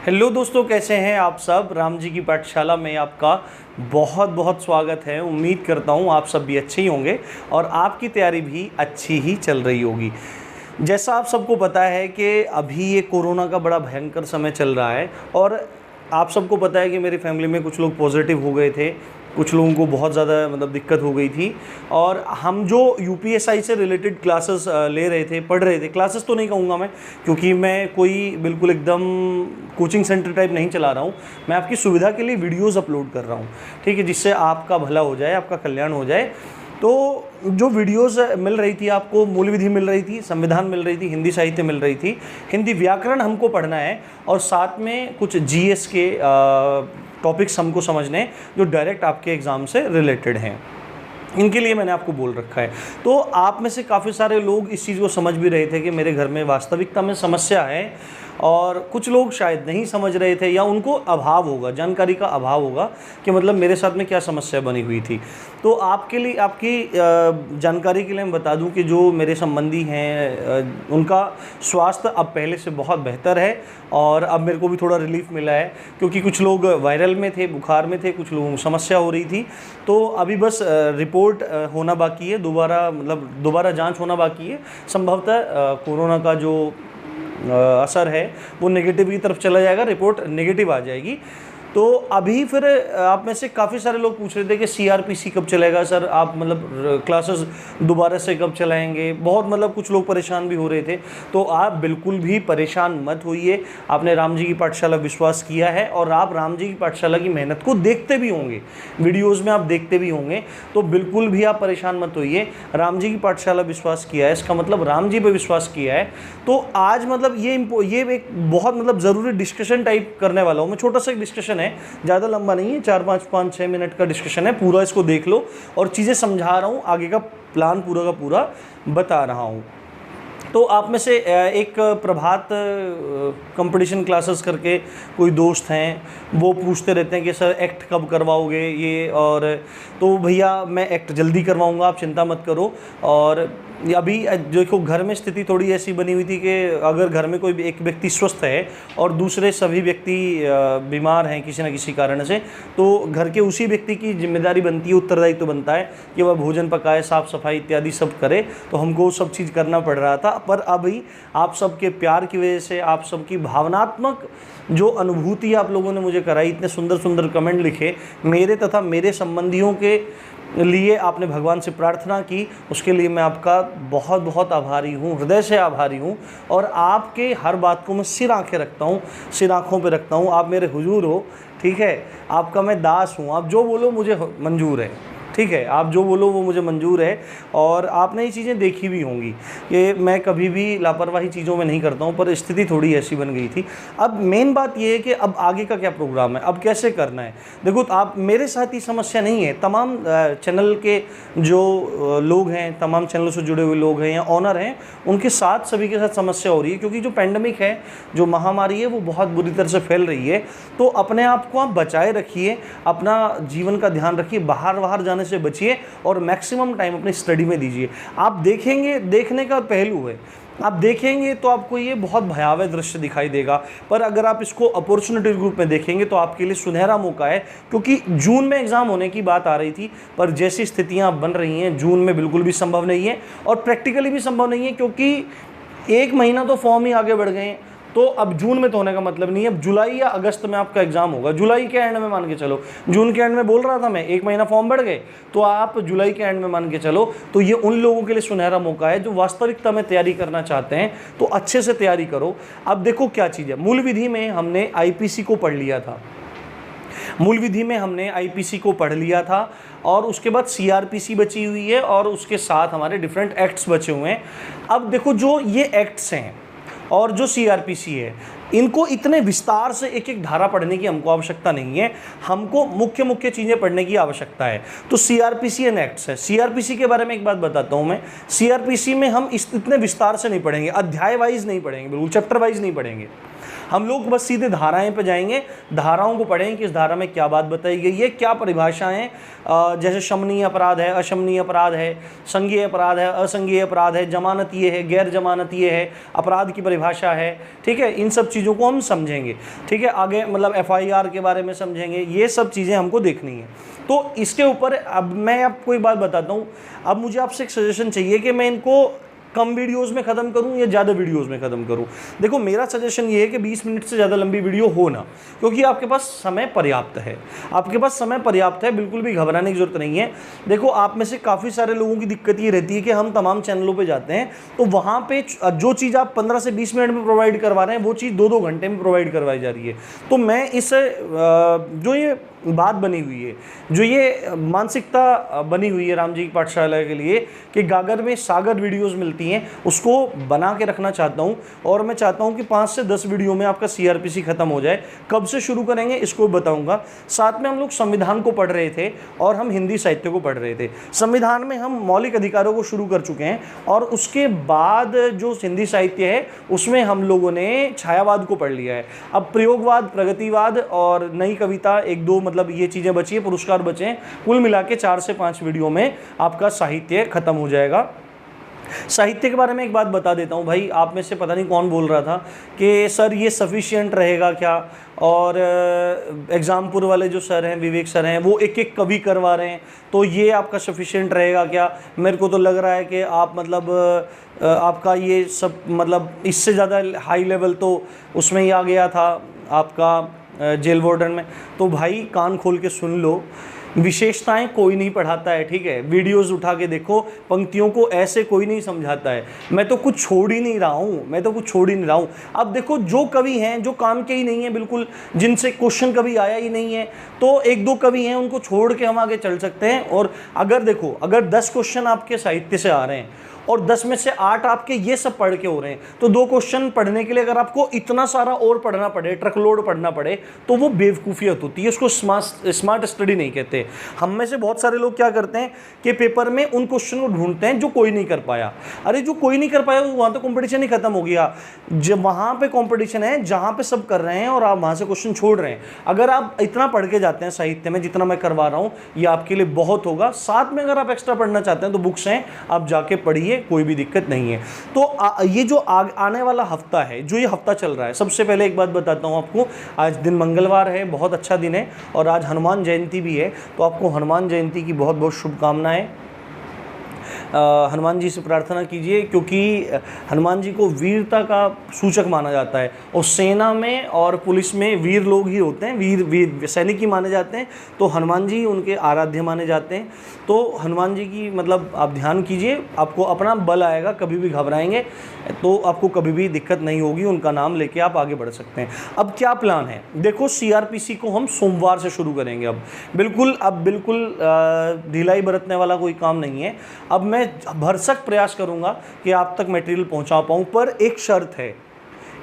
Hello दोस्तों, कैसे हैं आप सब। राम जी की पाठशाला में आपका बहुत बहुत स्वागत है। उम्मीद करता हूँ आप सब भी अच्छे ही होंगे और आपकी तैयारी भी अच्छी ही चल रही होगी। जैसा आप सबको पता है कि अभी ये कोरोना का बड़ा भयंकर समय चल रहा है और आप सबको पता है कि मेरी फैमिली में कुछ लोग पॉजिटिव हो गए थे, कुछ लोगों को बहुत ज़्यादा दिक्कत हो गई थी। और हम जो यूपीएसआई से रिलेटेड क्लासेस ले रहे थे, पढ़ रहे थे, क्लासेस तो नहीं कहूँगा मैं, क्योंकि मैं कोई बिल्कुल एकदम कोचिंग सेंटर टाइप नहीं चला रहा हूँ। मैं आपकी सुविधा के लिए वीडियोज़ अपलोड कर रहा हूँ, ठीक है, जिससे आपका भला हो जाए, आपका कल्याण हो जाए। तो जो वीडियोस मिल रही थी आपको, मूल विधि मिल रही थी, संविधान मिल रही थी, हिंदी साहित्य मिल रही थी, हिंदी व्याकरण हमको पढ़ना है और साथ में कुछ जीएस के टॉपिक्स हमको समझने जो डायरेक्ट आपके एग्ज़ाम से रिलेटेड हैं। इनके लिए मैंने आपको बोल रखा है। तो आप में से काफ़ी सारे लोग इस चीज़ को समझ भी रहे थे कि मेरे घर में वास्तविकता में समस्या है, और कुछ लोग शायद नहीं समझ रहे थे या उनको अभाव होगा, जानकारी का अभाव होगा कि मतलब मेरे साथ में क्या समस्या बनी हुई थी। तो आपके लिए, आपकी जानकारी के लिए मैं बता दूं कि जो मेरे संबंधी हैं उनका स्वास्थ्य अब पहले से बहुत बेहतर है और अब मेरे को भी थोड़ा रिलीफ मिला है, क्योंकि कुछ लोग वायरल में थे, बुखार में थे, कुछ लोगों को समस्या हो रही थी। तो अभी बस रिपोर्ट होना बाकी है, दोबारा जांच होना बाकी है। संभवतः कोरोना का जो असर है वो नेगेटिव की तरफ चला जाएगा, रिपोर्ट नेगेटिव आ जाएगी। तो अभी फिर आप में से काफ़ी सारे लोग पूछ रहे थे कि सीआरपीसी कब चलेगा सर, आप क्लासेस दोबारा से कब चलाएंगे। बहुत कुछ लोग परेशान भी हो रहे थे। तो आप बिल्कुल भी परेशान मत होइए। आपने राम जी की पाठशाला विश्वास किया है और आप राम जी की पाठशाला की मेहनत को देखते भी होंगे, वीडियोज़ में आप देखते भी होंगे, तो बिल्कुल भी आप परेशान मत होइए। राम जी की पाठशाला विश्वास किया है, इसका मतलब राम जी पर विश्वास किया है। तो आज ये एक बहुत ज़रूरी डिस्कशन टाइप करने वाला हूँ मैं। छोटा सा एक डिस्कशन है, ज़्यादा लंबा नहीं है, 4-5-6 मिनट का डिस्कशन है। पूरा इसको देख लो और चीज़ें समझा रहा हूँ, आगे का प्लान पूरा का पूरा बता रहा हूँ। तो आप में से एक प्रभात कंपटीशन क्लासेस करके कोई दोस्त हैं, वो पूछते रहते हैं कि सर एक्ट कब करवाओगे ये, और तो भैया मैं एक्ट जल्दी करवाऊंगा, आप चिंता मत करो। और अभी देखो, घर में स्थिति थोड़ी ऐसी बनी हुई थी कि अगर घर में कोई एक व्यक्ति स्वस्थ है और दूसरे सभी व्यक्ति बीमार हैं किसी न किसी कारण से, तो घर के उसी व्यक्ति की जिम्मेदारी बनती है, उत्तरदायित्व बनता है कि वह भोजन पकाए, साफ़ सफाई इत्यादि सब करे। तो हमको सब चीज़ करना पड़ रहा था। पर अभी आप सबके प्यार की वजह से, आप सबकी भावनात्मक जो अनुभूति आप लोगों ने मुझे कराई, इतने सुंदर सुंदर कमेंट लिखे, मेरे तथा मेरे संबंधियों के लिए आपने भगवान से प्रार्थना की, उसके लिए मैं आपका बहुत बहुत आभारी हूँ, हृदय से आभारी हूँ। और आपके हर बात को मैं सिर आंखें रखता हूँ, सिर आँखों पे रखता हूँ। आप मेरे हुजूर हो, ठीक है, आपका मैं दास हूँ। आप जो बोलो मुझे मंजूर है, ठीक है, आप जो बोलो वो मुझे मंजूर है। और आपने ये चीज़ें देखी भी होंगी कि मैं कभी भी लापरवाही चीज़ों में नहीं करता हूँ, पर स्थिति थोड़ी ऐसी बन गई थी। अब मेन बात ये है कि अब आगे का क्या प्रोग्राम है, अब कैसे करना है। देखो, आप मेरे साथ ही समस्या नहीं है, तमाम चैनल के जो लोग हैं, तमाम चैनलों से जुड़े हुए लोग हैं या ऑनर हैं, उनके साथ सभी के साथ समस्या हो रही है। क्योंकि जो पैंडमिक है, जो महामारी है, वो बहुत बुरी तरह से फैल रही है। तो अपने आप को आप बचाए रखिए, अपना जीवन का ध्यान रखिए, बाहर जाने से बचिए और मैक्सिमम टाइम अपनी स्टडी में दीजिए। आप देखेंगे, देखने का पहलू है, आप देखेंगे तो आपको ये बहुत भयावह दृश्य दिखाई देगा, पर अगर आप इसको अपॉर्चुनिटी ग्रुप में देखेंगे तो आपके लिए सुनहरा मौका है। क्योंकि जून में एग्जाम होने की बात आ रही थी, पर जैसी स्थितियां बन रही हैं, जून में बिल्कुल भी संभव नहीं है और प्रैक्टिकली भी संभव नहीं है, क्योंकि 1 महीना तो फॉर्म ही आगे बढ़ गए हैं। तो अब जून में तो होने का मतलब नहीं है, अब जुलाई या अगस्त में आपका एग्जाम होगा। जुलाई के एंड में मान के चलो, जून के एंड में बोल रहा था मैं, 1 महीना फॉर्म बढ़ गए, तो आप जुलाई के एंड में मान के चलो। तो ये उन लोगों के लिए सुनहरा मौका है जो वास्तविकता में तैयारी करना चाहते हैं, तो अच्छे से तैयारी करो। अब देखो क्या चीज़ है, मूल विधि में हमने आईपीसी को पढ़ लिया था, मूल विधि में हमने आईपीसी को पढ़ लिया था और उसके बाद सीआरपीसी बची हुई है और उसके साथ हमारे डिफरेंट एक्ट्स बचे हुए हैं। अब देखो, जो ये एक्ट्स हैं और जो सीआरपीसी है, इनको इतने विस्तार से एक एक धारा पढ़ने की हमको आवश्यकता नहीं है, हमको मुख्य मुख्य चीज़ें पढ़ने की आवश्यकता है। तो सीआरपीसी एंड एक्ट्स है। सीआरपीसी के बारे में एक बात बताता हूँ मैं, सीआरपीसी में हम इतने विस्तार से नहीं पढ़ेंगे, अध्याय वाइज नहीं पढ़ेंगे, बिल्कुल चैप्टर वाइज नहीं पढ़ेंगे। हम लोग बस सीधे धाराएं पे जाएंगे, धाराओं को पढ़ेंगे कि इस धारा में क्या बात बताई गई है, क्या परिभाषाएं, जैसे शमनीय अपराध है, अशमनीय अपराध है, संज्ञेय अपराध है, असंज्ञेय अपराध है, जमानतीय है, गैर जमानतीय है, अपराध की परिभाषा है। ठीक है, इन सब चीज़ों को हम समझेंगे। ठीक है, आगे मतलब FIR के बारे में समझेंगे, ये सब चीज़ें हमको देखनी है। तो इसके ऊपर अब मैं आपको एक बात बताता हूँ। अब मुझे आपसे एक सजेशन चाहिए कि मैं इनको कम वीडियोस में ख़त्म करूं या ज़्यादा वीडियोस में ख़त्म करूं। देखो, मेरा सजेशन ये है कि 20 मिनट से ज़्यादा लंबी वीडियो हो ना, क्योंकि आपके पास समय पर्याप्त है, आपके पास समय पर्याप्त है, बिल्कुल भी घबराने की ज़रूरत नहीं है। देखो, आप में से काफ़ी सारे लोगों की दिक्कत ये रहती है कि हम तमाम चैनलों पर जाते हैं तो वहाँ पर जो चीज़ आप 15 से 20 मिनट में प्रोवाइड करवा रहे हैं वो चीज़ 2-2 घंटे में प्रोवाइड करवाई जा रही है। तो मैं इस जो ये बात बनी हुई है, जो ये मानसिकता बनी हुई है राम जी की पाठशाला के लिए कि गागर में सागर वीडियोस मिलती हैं, उसको बना के रखना चाहता हूं। और मैं चाहता हूं कि 5 से 10 वीडियो में आपका CRPC खत्म हो जाए। कब से शुरू करेंगे इसको बताऊंगा। साथ में हम लोग संविधान को पढ़ रहे थे और हम हिंदी साहित्य को पढ़ रहे थे। संविधान में हम मौलिक अधिकारों को शुरू कर चुके हैं और उसके बाद जो हिंदी साहित्य है उसमें हम लोगों ने छायावाद को पढ़ लिया है। अब प्रयोगवाद, प्रगतिवाद और नई कविता, 1-2 मतलब ये चीज़ें बची है, पुरस्कार बचे हैं। कुल मिला के 4 से 5 वीडियो में आपका साहित्य खत्म हो जाएगा। साहित्य के बारे में एक बात बता देता हूँ भाई, आप में से पता नहीं कौन बोल रहा था कि सर ये सफिशिएंट रहेगा क्या, और एग्जामपुर वाले जो सर हैं, विवेक सर हैं, वो एक एक कवि करवा रहे हैं, तो ये आपका सफिशिएंट रहेगा क्या। मेरे को तो लग रहा है कि आप मतलब आपका ये सब मतलब इससे ज़्यादा हाई लेवल तो उसमें ही आ गया था आपका जेल वार्डन में। तो भाई कान खोल के सुन लो, विशेषताएं कोई नहीं पढ़ाता है। ठीक है, वीडियोस उठा के देखो, पंक्तियों को ऐसे कोई नहीं समझाता है। मैं तो कुछ छोड़ ही नहीं रहा हूँ, अब देखो, जो कवि हैं जो काम के ही नहीं है बिल्कुल, जिनसे क्वेश्चन कभी आया ही नहीं है, तो 1-2 कवि हैं, उनको छोड़ के हम आगे चल सकते हैं। और अगर देखो, अगर 10 क्वेश्चन आपके साहित्य से आ रहे हैं और 10 में से 8 आपके ये सब पढ़ के हो रहे हैं, तो 2 क्वेश्चन पढ़ने के लिए अगर आपको इतना सारा और पढ़ना पड़े, ट्रकलोड पढ़ना पड़े, तो वो बेवकूफ़ियत होती है, उसको स्मार्ट स्टडी नहीं कहते। हम में से बहुत सारे लोग क्या करते हैं कि पेपर में उन क्वेश्चन को ढूंढते हैं जो कोई नहीं कर पाया। अरे जो कोई नहीं कर पाया वहाँ तो कॉम्पिटिशन ही खत्म हो गया। जब वहाँ पे कॉम्पिटिशन है जहाँ पे सब कर रहे हैं और आप वहाँ से क्वेश्चन छोड़ रहे हैं। अगर आप इतना पढ़ के जाते हैं साहित्य में जितना मैं करवा रहा हूँ, ये आपके लिए बहुत होगा। साथ में अगर आप एक्स्ट्रा पढ़ना चाहते हैं तो बुक्स हैं, आप जाके पढ़िए, कोई भी दिक्कत नहीं है। तो ये जो आने वाला हफ्ता है, जो ये हफ्ता चल रहा है, सबसे पहले एक बात बताता हूँ आपको। आज दिन मंगलवार है, बहुत अच्छा दिन है, और आज हनुमान जयंती भी है, तो आपको हनुमान जयंती की बहुत बहुत शुभकामनाएं। हनुमान जी से प्रार्थना कीजिए, क्योंकि हनुमान जी को वीरता का सूचक माना जाता है, और सेना में और पुलिस में वीर लोग ही होते हैं, वीर सैनिक ही माने जाते हैं, तो हनुमान जी उनके आराध्य माने जाते हैं। तो हनुमान जी की मतलब आप ध्यान कीजिए, आपको अपना बल आएगा, कभी भी घबराएंगे तो आपको कभी भी दिक्कत नहीं होगी, उनका नाम लेके आप आगे बढ़ सकते हैं। अब क्या प्लान है, देखो CRPC को हम सोमवार से शुरू करेंगे। अब बिल्कुल ढिलाई बरतने वाला कोई काम नहीं है। अब मैं भरसक प्रयास करूंगा कि आप तक मटेरियल पहुंचा पाऊं, पर एक शर्त है।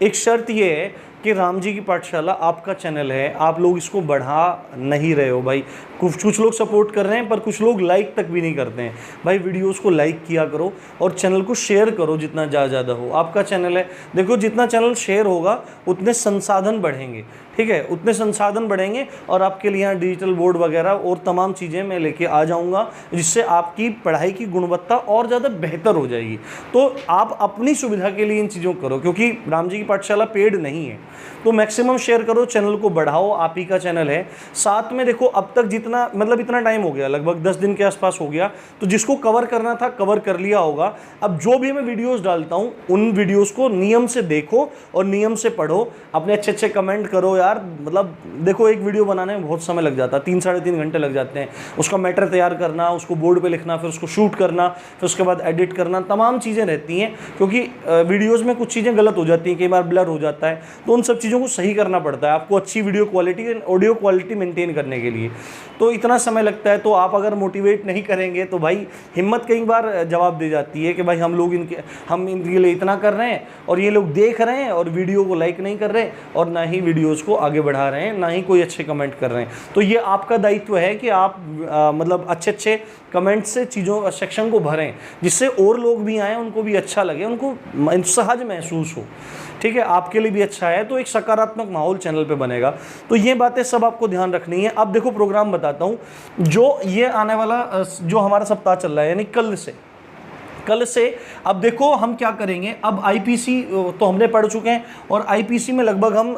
एक शर्त ये है कि राम जी की पाठशाला आपका चैनल है, आप लोग इसको बढ़ा नहीं रहे हो भाई। कुछ लोग सपोर्ट कर रहे हैं, पर कुछ लोग लाइक तक भी नहीं करते हैं। भाई वीडियोस को लाइक किया करो और चैनल को शेयर करो जितना ज़्यादा हो। आपका चैनल है, देखो जितना चैनल शेयर होगा उतने संसाधन बढ़ेंगे, ठीक है, उतने संसाधन बढ़ेंगे, और आपके लिए यहाँ डिजिटल बोर्ड वगैरह और तमाम चीज़ें मैं लेके आ जाऊँगा, जिससे आपकी पढ़ाई की गुणवत्ता और ज़्यादा बेहतर हो जाएगी। तो आप अपनी सुविधा के लिए इन चीज़ों को करो, क्योंकि राम जी की पाठशाला पेड नहीं है। तो मैक्सिमम शेयर करो, चैनल को बढ़ाओ, आप ही का चैनल है। साथ में देखो, अब तक जितना मतलब इतना टाइम हो गया, लगभग 10 दिन के आसपास हो गया, तो जिसको कवर करना था कवर कर लिया होगा। अब जो भी मैं वीडियोस डालता हूँ उन वीडियोस को नियम से देखो और नियम से पढ़ो, अपने अच्छे कमेंट करो यार। मतलब देखो, एक वीडियो बनाने में बहुत समय लग जाता है, 3-3.5 घंटे लग जाते हैं। उसका मैटर तैयार करना, उसको बोर्ड पे लिखना, फिर उसको शूट करना, फिर उसके बाद एडिट करना, तमाम चीज़ें रहती हैं, क्योंकि वीडियोज़ में कुछ चीज़ें गलत हो जाती हैं, कई बार ब्लर हो जाता है, तो उन सब चीज़ों को सही करना पड़ता है आपको अच्छी video quality, audio quality maintain करने के लिए। तो इतना समय लगता है। तो आप अगर मोटिवेट नहीं करेंगे तो भाई हिम्मत कई बार जवाब दे जाती है कि भाई हम इनके लिए इतना कर रहे हैं और ये लोग देख रहे हैं और वीडियो को लाइक नहीं कर रहे, और ना ही वीडियोस को आगे बढ़ा रहे हैं, ना ही कोई अच्छे कमेंट कर रहे हैं। तो ये आपका दायित्व है कि आप मतलब अच्छे कमेंट से चीज़ों सेक्शन को भरें, जिससे और लोग भी आएँ, उनको भी अच्छा लगे, उनको सहज महसूस हो। ठीक है, आपके लिए भी अच्छा है, तो एक सकारात्मक माहौल चैनल पे बनेगा। तो ये बातें सब आपको ध्यान रखनी है। अब देखो प्रोग्राम बताता हूँ, जो ये आने वाला जो हमारा सप्ताह चल रहा है, यानी कल से अब देखो हम क्या करेंगे। अब आईपीसी तो हमने पढ़ चुके हैं, और आईपीसी में लगभग हम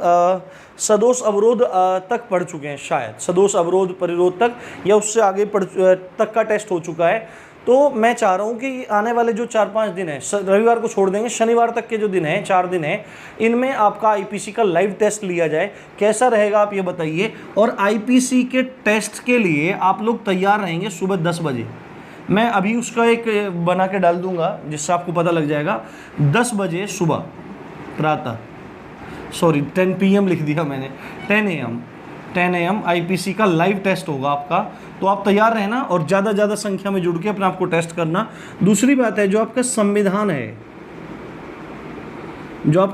सदोष अवरोध तक पढ़ चुके हैं, शायद सदोष अवरोध परिरोध तक या उससे आगे तक का टेस्ट हो चुका है। तो मैं चाह रहा हूँ कि आने वाले जो 4-5 दिन हैं, रविवार को छोड़ देंगे, शनिवार तक के जो दिन हैं, 4 दिन हैं, इनमें आपका आईपीसी का लाइव टेस्ट लिया जाए। कैसा रहेगा आप ये बताइए। और आईपीसी के टेस्ट के लिए आप लोग तैयार रहेंगे सुबह 10 बजे। मैं अभी उसका एक बना के डाल दूंगा जिससे आपको पता लग जाएगा। 10 बजे सुबह प्रातः, सॉरी 10 PM लिख दिया मैंने, 10 AM आईपीसी का लाइव टेस्ट होगा आपका। तो आप तैयार रहना और ज़्यादा संख्या में जुड़ के अपने आप को टेस्ट करना। दूसरी बात है, जो आपका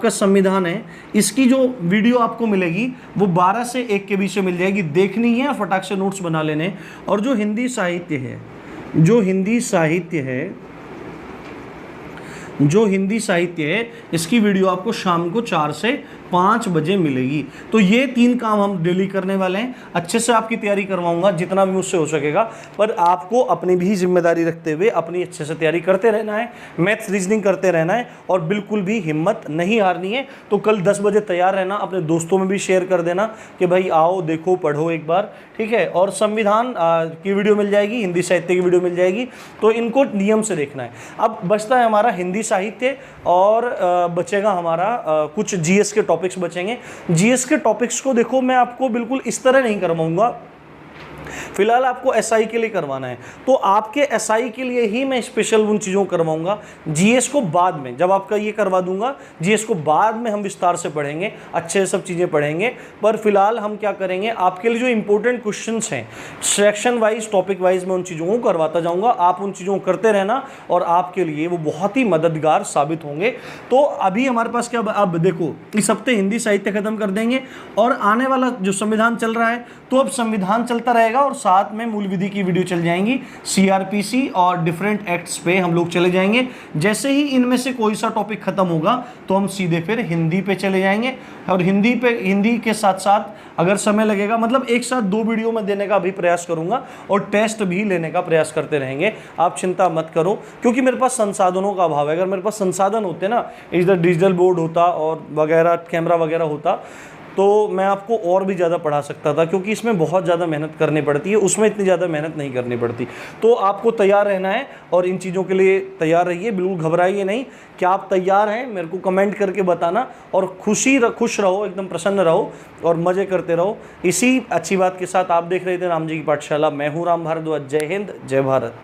संविधान है, इसकी जो वीडियो आपको मिलेगी वो 12 से 1 के बीच में मिल जाएगी। देखनी है, फटाक से नोट्स बना लेने। और जो हिंदी साहित्य है इसकी वीडियो आपको शाम को 4 से 5 बजे मिलेगी। तो ये 3 काम हम डेली करने वाले हैं। अच्छे से आपकी तैयारी करवाऊंगा जितना भी मुझसे हो सकेगा, पर आपको अपनी भी जिम्मेदारी रखते हुए अपनी अच्छे से तैयारी करते रहना है, मैथ्स रीजनिंग करते रहना है, और बिल्कुल भी हिम्मत नहीं हारनी है। तो कल 10 बजे तैयार रहना, अपने दोस्तों में भी शेयर कर देना कि भाई आओ देखो पढ़ो एक बार, ठीक है। और संविधान की वीडियो मिल जाएगी, हिंदी साहित्य की वीडियो मिल जाएगी, तो इनको नियम से देखना है। अब बचता है हमारा हिंदी साहित्य, और बचेगा हमारा कुछ जीएस के टॉपिक्स बचेंगे। जीएस के टॉपिक्स को देखो मैं आपको बिल्कुल इस तरह नहीं करवाऊंगा, फिलहाल आपको एसआई के लिए करवाना है, तो आपके एसआई के लिए ही मैं स्पेशल उन चीज़ों को करवाऊंगा। जीएस को बाद में, जब आपका ये करवा दूंगा, जीएस को बाद में हम विस्तार से पढ़ेंगे, अच्छे सब चीज़ें पढ़ेंगे। पर फिलहाल हम क्या करेंगे, आपके लिए जो इंपॉर्टेंट क्वेश्चंस हैं सेक्शन वाइज, टॉपिक वाइज मैं उन चीज़ों को करवाता जाऊँगा। आप उन चीज़ों को करते रहना और आपके लिए वो बहुत ही मददगार साबित होंगे। तो अभी हमारे पास क्या, अब देखो इस हफ्ते हिंदी साहित्य खत्म कर देंगे, और आने वाला जो संविधान चल रहा है, तो अब संविधान चलता रहेगा और साथ में मूल विधि की वीडियो चल जाएंगी। सीआरपीसी और डिफरेंट एक्ट्स पे हम लोग चले जाएंगे। जैसे ही इनमें से कोई सा टॉपिक खत्म होगा तो हम सीधे फिर हिंदी पे चले जाएंगे, और हिंदी के साथ साथ अगर समय लगेगा, मतलब एक साथ 2 वीडियो में देने का भी प्रयास करूंगा, और टेस्ट भी लेने का प्रयास करते रहेंगे। आप चिंता मत करो, क्योंकि मेरे पास संसाधनों का अभाव है। अगर मेरे पास संसाधन होते ना, इधर डिजिटल बोर्ड होता और वगैरह कैमरा वगैरह होता, तो मैं आपको और भी ज़्यादा पढ़ा सकता था, क्योंकि इसमें बहुत ज़्यादा मेहनत करनी पड़ती है, उसमें इतनी ज़्यादा मेहनत नहीं करनी पड़ती। तो आपको तैयार रहना है और इन चीज़ों के लिए तैयार रहिए, बिल्कुल घबराइए नहीं। क्या आप तैयार हैं मेरे को कमेंट करके बताना, और खुश रहो, एकदम प्रसन्न रहो और मज़े करते रहो। इसी अच्छी बात के साथ आप देख रहे थे राम जी की पाठशाला। मैं हूँ राम भारद्वाज। जय हिंद, जय भारत।